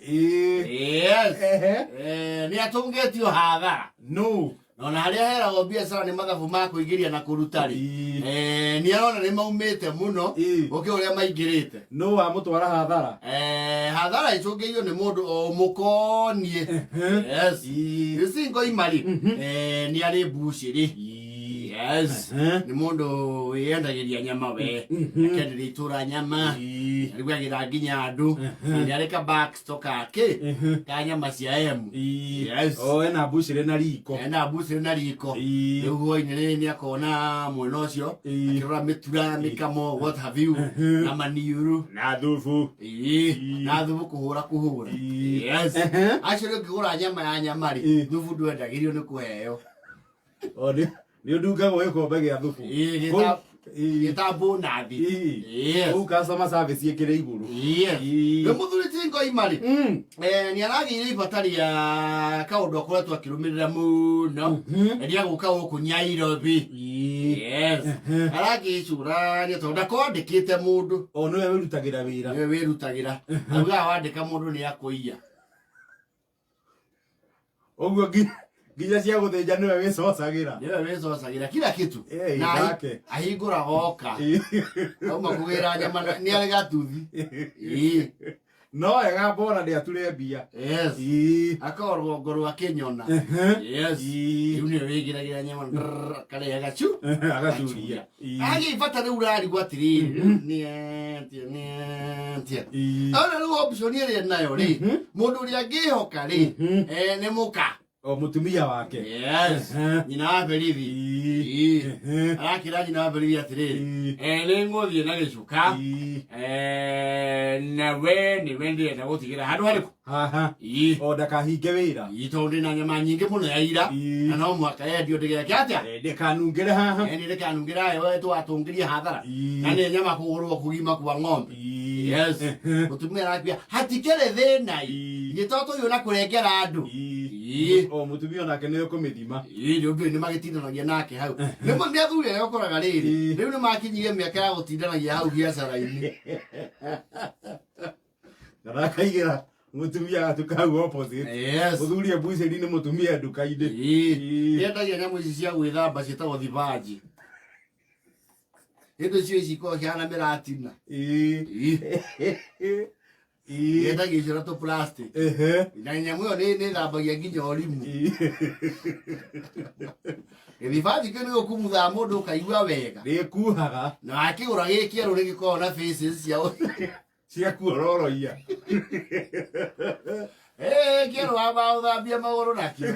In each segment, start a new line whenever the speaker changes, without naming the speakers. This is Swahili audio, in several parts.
Yes. Ni atungetio hathara.
No.
Ona haria heragwo biacara ni mathabu ma kuingiria na kurutari. Ni arona ni maumite muno uki uria maingirite.
No wa mutwara hathara.
Hathara icungirio ni mundu o mukonie. Yes. Isi Ngoima ni ari bushiri. Yes. Ni mundu wiendagiria nyama we. Akenderia itura nyama. Arigwagira nginya andu. Ni ari ka backstock ake. Ka nyama cia emu. Yes.
Oh, ena bushire na riko.
Ena bushire na riko. Riu huaine ni akona mwena ucio. Akirora mitura mikamo what have you. Na maniuru.
Na thubu.
Na thubu kuhura. Yes. Actually ukigura nyama ya nyamari. Thubu ndwendagirio ni kuheo.
Oni. Ni ndungagwo ikombe gia thubu.
Gĩtambo nathi. Yes.
Customer service ikire iguru.
Yes. Ni muthuri ti Ngoima ni aragire ibatari ya kaundu akoretwo akirumirira muno. Eria guka guku Nairobi. Yes. Aragicurania tondu ndakondikite mundu.
O niwe wirutagira wira.
Niwe wirutagira. Auga wandika mundu ni akuiya.
Oguo Ginya cia guthinja niwe wicocagira.
Niwe wicocagira kila kitu.
Na
ahingura goka. Auma kugira nyama ni arega tuthi.
No ega bona ndi ature mbia.
Yes. Akorwo ngoro akinyona. Yes. Riu ni wigiragira nyama kare agachu.
Agachuria.
Agi fata riu rari gwatiri. Ni Ona riu option iri nayo ri. Mundu uri angihoka ri. Ni muka.
O mutumia wake.
Yes. Nyina wa berithi. Arakira nyina wa berithi atiriri. Ni nguthie na gicuka. Na we ni wendire na gutigira handu hariku.
O ndakahinge wira.
Tondu na nyama nyingi muno ya ira. Na no mwaka yendio ndigeke atia.
Ndikanungire haha.
Ni ndikanungira we twatungiria hathara. Na ni nyama kugurwo kugima kwa ng'ombe. Yes. Mutumia arakira hatikere thina. Gitoto yona kurengera andu.
O mutumia nake niwe kumithima.
Ni undu ni magitindanagia nake hau. Ni athuri ayo koraga riri. Riu ni makinyirie miaka ya gutindanagia hau biacara-ini.
Narakaigira mutumia atukau opposite.
Yes.
Muthuri buiceri ni mutumia nduka-ini.
Yendagia nyamu ici cia gwithamba cietagwo thibanji. Indo icio iciko ciana miratina. Yendagia icio to plastic. Na nyamu ĩyo nĩ thambagia nginya ũrimũ. Thibanji kĩu nĩ ũkumutha mũndũ ũkaigua wega.
Rĩkuhaga. Na
akĩgũra gĩkĩerũ rĩgĩkoragwo na faces
cia kuororoia.
Kĩerũ wamba ũthambia magũrũ nakĩo.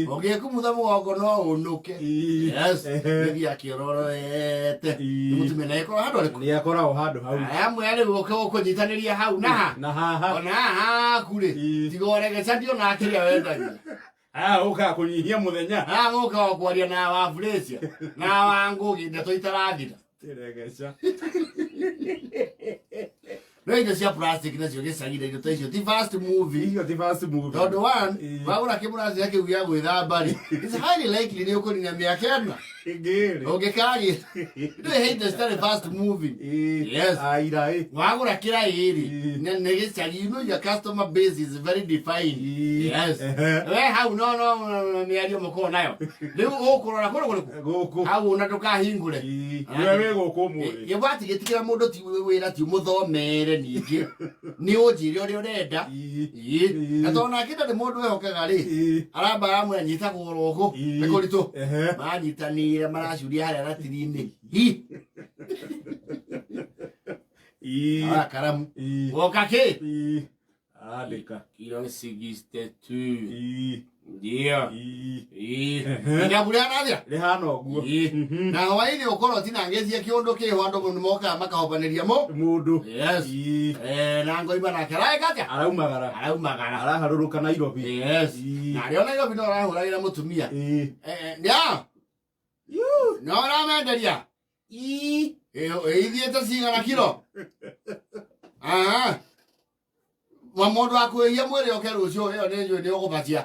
Ũngĩkumutha mũgongo no ũnũke. Yes. Nĩthi akĩororoete. Mũtumia nĩ akoragwo handũ harĩkũ?
Nĩ akoragwo handũ hau.
Amwe arĩ gũkũnyitanĩria hau na ha.
Na haha.
Ona haha kũrĩ. Tiga ũregecanio na kĩrĩa wendagia.
Ũka kũnyihia mũthenya.
Mũka kwaria na wa Flesia. Na wa Ngũgĩ ndeto itarathira.
Tiregeca.
No indo cia plastic nacio gĩcagire indo ta icio ti fast movie.
Icio ti fast movie.
Tondu one wagũra kĩmũrathi kĩu gĩa gwĩthamba rĩ. It's highly likely nĩ ũkũnina mĩaka ĩna.
Ngĩrĩ.
Ũngĩkagĩa. Nĩ hate started fast movie. Yes.
Aira.
Wagũra kĩrai rĩ. Nĩ gĩcagi, you know your customer base is very defined. Yes. We hau no mĩario mũkorwo nayo. Rĩu ũkũrora kũrĩ
gũkũ.
Hau ona ndũkahingũre.
Niwe wĩ gũkũ mũthĩ.
Gĩbati gĩtigĩra mũndũ ti wĩra ti mũthomere ningĩ. Nĩ ũnjĩre ũrĩa ũrenda. Na tondũ nake ndarĩ mũndũ wehokaga rĩ. Aramba amwe anyita kũgũrũ gũkũ. Nĩ kũritũ. Manyitanĩire maracuria harĩa ratiri-inĩ. Karamu. Woka kĩ?
Andĩka.
Kilo 62. Ndio. Nĩngabũrĩa nathia?
Rĩhana ũguo.
Na hwaĩ-inĩ ũkorwo tinangĩcia kĩũndũ kĩho andũ mokaga makahobanĩria
mũndũ.
Yes. Na Ngoima nake areka atĩa?
Araumagara. Araharũrũka Nairobi.
Yes. Na arĩ o Nairobi no arahũragĩra mũtumia. Nĩa? No aramenderia? Ithiĩte cigana kiro? Mũndũ akwĩhia mwĩrĩ oke rũciũ ĩyo nĩ njũĩ nĩ ũgũbatia.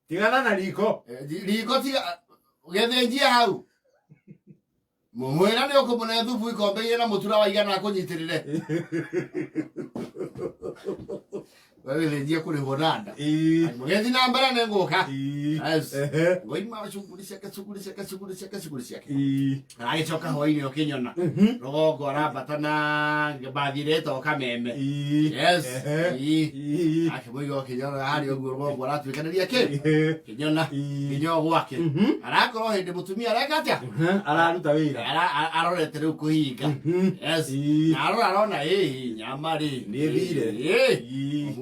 Tigana na riko.
Riko tiga gĩthĩnjie hau. Mwena nĩ ũkũmũne thubu ikombe na mũtura wa igana kũnyitirire. Wewe lejia kule honanda. Mugezi na mbara ne ngoka. Yes. Ngoima shughuli ciake. Agĩcoka hwainĩ ũkĩnyona. Rũgongo arabatana bathire toka meme. Yes. Akĩmũiga ũkĩnyona harĩ ũguo rũgongo aratuĩkanĩria kĩnyona. Kĩnyo gwake. Arakorwo hĩndĩ mũtumia areka atĩa?
Araruta wĩra.
Arorete rĩu kũhinga. Yes. Arona nyama rĩ
nĩ thire.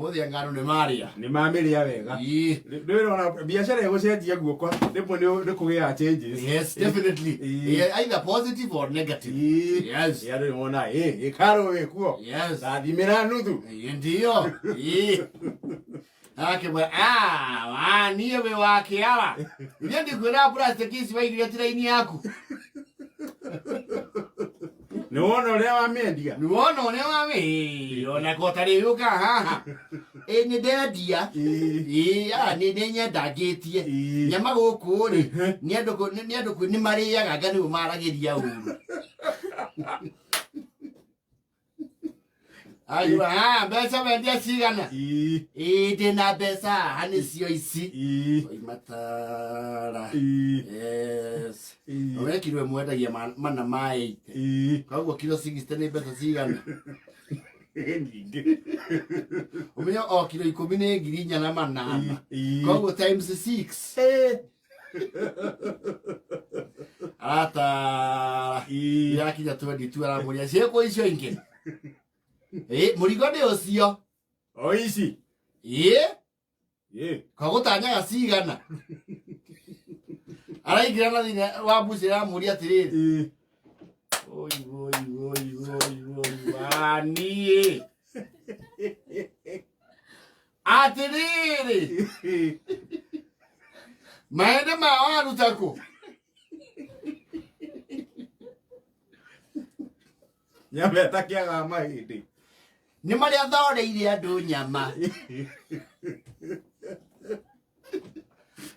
Mũthĩ ngano nĩ maria.
Nĩ mamĩrĩa wega. Ndĩrona biacara ĩgũcenjia guoko rĩmwe nĩ kũgĩa changes.
Yes, definitely. Either positive or negative. Yes.
Ya ndĩrona ĩkaro wĩkuo.
Yes.
Thimĩra nuthu.
Ndio. Akĩmwe niĩ wĩ wa kĩara. Niĩ ndikwĩra plastic ici waigire tira-inĩ yaku.
Nĩ wona ũrĩa wamĩendia?
Nĩ wona ũrĩa wamĩendia? Ona kotarĩ yũka haha. Nĩ ndendia. Nĩ nyendangĩtie. Nyama gũkũ rĩ nĩ andũ nĩ marĩaga anga nĩguo maragĩria ũru. Ayuha, mbeca wendia cigana? Ndĩna mbeca nĩcio ici. Oimatara. Yes. Owe kilo mwendagia mana ma 80. Koguo kilo 60 nĩ mbeca cigana? Umenya o kilo 10 nĩ ngiri 4,800. Koguo times 6. Arata yakinya 22 aramũria ciĩkũ icio ingĩ. Mũrigo nĩ ũcio.
O ici.
Kwa gũtanyaga cigana. Araingĩra na thĩinĩ wa mbuci aramũria atĩrĩrĩ. Niĩ. Atĩrĩrĩ. Mahĩndĩ mao aruta kũ?
Nyama ĩtakĩaga mahĩndĩ.
Nĩ marĩa thoreire andũ nyama.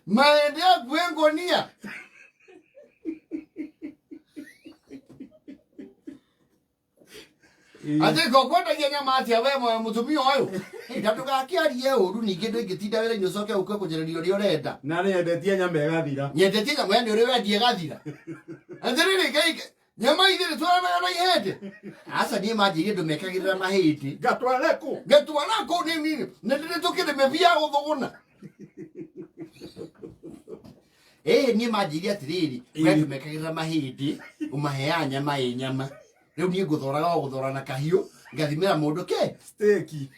Mahĩndĩ akuĩ ngũnia. Atĩ kwenderia nyama atĩa we mũtumia ũyũ? Ndũgakĩarie ũru ningĩ ndũngĩtinda wĩra-inĩ ũcoke ũke kũnjereria ũrĩa ũrenda.
Na nĩendetie nyama ĩgathira.
Nyendetie nyama nĩ ũrĩa wendia ĩgathira. Atĩrĩrĩ Ngai nyama ithirĩ twaranaga na ihĩndĩ. Aca niĩ manjĩrie ndũmekagĩrĩra mahĩndĩ.
Ngatwara kũ?
Ngatwara kũ nĩ ndĩrĩ tũkĩrĩme bia gũthũgũna. Niĩ manjĩrie atĩrĩrĩ we ndũmekagĩrĩra mahĩndĩ ũmaheaga nyama nyama. Rĩu niĩ ngũthora na kahiũ ngathimĩra mũndũ
steki.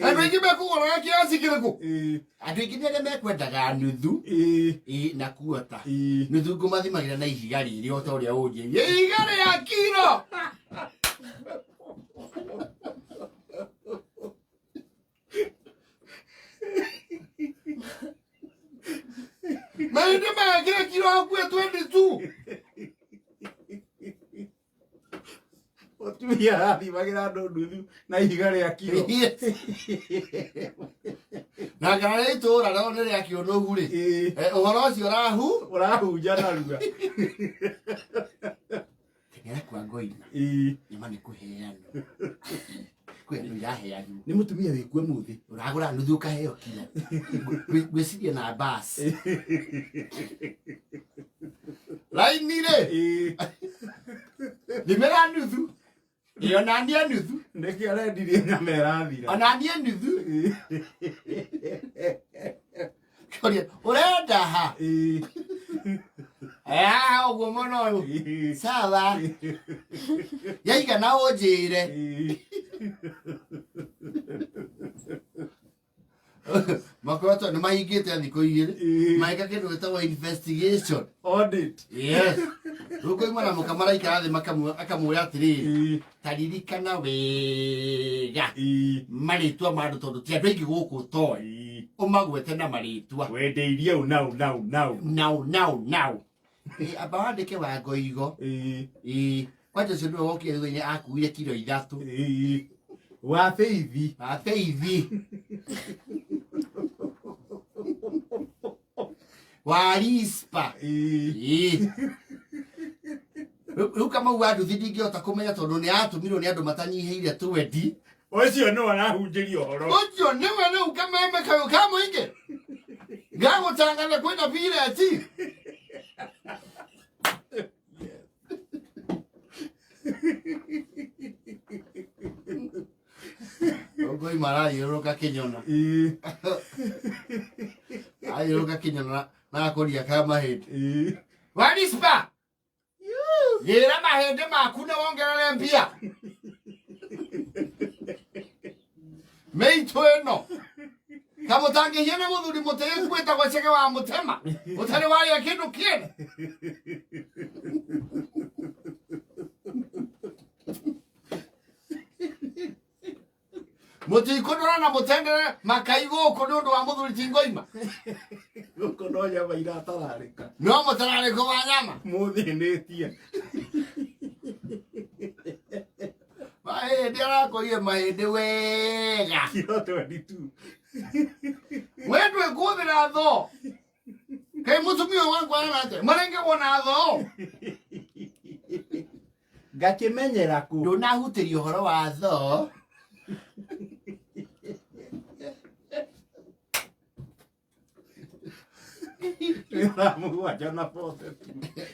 Andũ aingĩ mekũgũraga kĩasi kĩrĩkũ? Andũ aingĩ nĩ arĩa mekwendaga nuthu na kuota. Nuthu ngũmathimagĩra na ihiga rĩrĩ o ta ũrĩa ũnjĩrie. Ihiga rĩa kiro. Mahĩndĩ magĩkĩra kiro hakuhĩ 22.
Mũtumia arathimagĩra andũ nuthu na ihiga rĩa kiro.
Na ngara rĩa itũũra no nĩ rĩa kĩũnũgu rĩ. Ũhoro ũcio
ũrahunja narua.
Teng'era kwa Ngoima. Nyama nĩ kũheanwo. Kwĩ andũ iraheanwo. Nĩ mũtumia wĩkue mũthĩ. Ũragũra nuthu ũkaheo kilo. Gwĩciria na basi. Raini rĩ. Thimĩra nuthu. Onania nuthu.
Nĩkĩ arendirie nyama ĩrathira.
Onania nuthu. Ũrenda ha? Ũguo mũno ũyũ. Sawa. Yaigana ũnjĩre. Makoretwo nĩ mahingĩte thikũ igĩrĩ. Magĩka kĩndũ gĩtagwo investigation.
Audit.
Yes. Rĩu Ngoima na mũka maraikara thĩ akamwĩra atĩrĩrĩ. Ta ririkana wega marĩtwa ma andũ tondũ ti andũ aingĩ gũkũ toĩ. Ũmagwete na marĩtwa.
Wendeirie
Now. Amba wandĩke wa Ngoigo. Kwanja ũcio nĩwe wokire thutha-inĩ akuire kiro 3.
wa feithi
Ateithi. Warispa. Rĩu Kamau wa nduthi ndingĩhota kũmenya tondũ nĩ atũmirwo nĩ andũ matanyihĩire twendi.
ũcio nĩ warahunjĩria ũhoro
Ũcio nĩwe rĩu kameme kayũ ka mũingĩ. Gagũtangatha kwĩna pireti. Ngoima arayũrũka kĩnyona. Ayũrũka kĩnyona na akũria ka mahĩndĩ. Warispa. Gĩra mahĩndĩ maku na wongerere mbia. Mĩitũ ĩno. Kamũtangĩhia na mũthuri mũtĩĩ gwĩtagwo Chege wa Mũtema. Ũtarĩ warĩa kĩndũ kĩene. Mũtikũndora na mũtendere makai gũkũ nĩ ũndũ wa mũthuri ti Ngoima.
gũkũ no nyama iratararĩka
No mũtararĩko wa nyama.
mũthĩnĩtie
Mahĩndĩ arakũrie mahĩndĩ wega.
kiro 22
We ndwĩkũthĩra thoo. Kaĩ mũtumia wangu arate marengagwo na thoo.
ngakĩmenyera kũ
Ndũnahutĩria ũhoro wa thoo.
Mũgwanja na 40